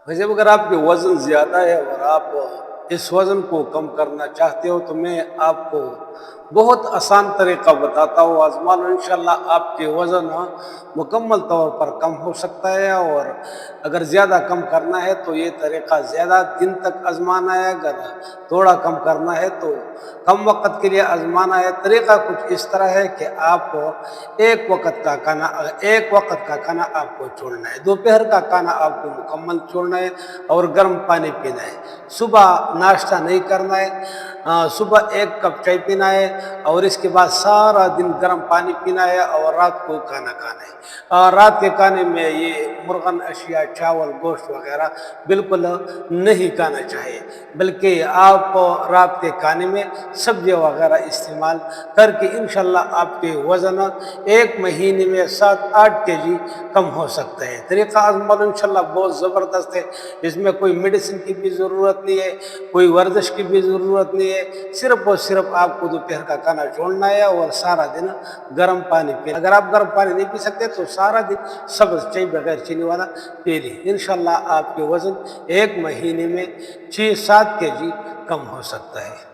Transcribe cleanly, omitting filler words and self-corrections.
वैसे अगर आपके वज़न ज़्यादा है और आप इस वज़न को कम करना चाहते हो तो मैं आपको बहुत आसान तरीक़ा बताता हूँ, आज़मा लो इंशाअल्लाह आपके वज़न मुकम्मल तौर पर कम हो सकता है। और अगर ज़्यादा कम करना है तो ये तरीक़ा ज़्यादा दिन तक आज़माना है, अगर थोड़ा कम करना है तो कम वक़्त के लिए आज़माना है। तरीक़ा कुछ इस तरह है कि आप एक वक़्त का खाना आपको छोड़ना है, दोपहर का खाना आपको मुकम्मल छोड़ना है और गर्म पानी पीना है। सुबह नाश्ता नहीं करना है, सुबह 1 कप चाय पीना है और इसके बाद सारा दिन गर्म पानी पीना है और रात को खाना खाना है। रात के खाने में ये मुर्गन अशिया, चावल, गोश्त वगैरह बिल्कुल नहीं खाना चाहिए, बल्कि आप रात के खाने में सब्ज़ी वगैरह इस्तेमाल करके इंशाअल्लाह आपके वज़न 1 महीने में 7-8 केजी कम हो सकते हैं। तरीक़ा आज़मा लो इंशाअल्लाह, बहुत ज़बरदस्त है। इसमें कोई मेडिसिन की भी ज़रूरत नहीं है, कोई वर्जिश की भी ज़रूरत नहीं है, सिर्फ़ और सिर्फ़ आपको दोपहर का खाना छोड़ना है और सारा दिन गर्म पानी पीना। अगर आप गर्म पानी नहीं पी सकते तो सारा दिन सब्ज़ चाय बगैर चीनी वाला पी लीजिए। इंशाअल्लाह आपके वज़न 1 महीने में 6-7 केजी कम हो सकता है।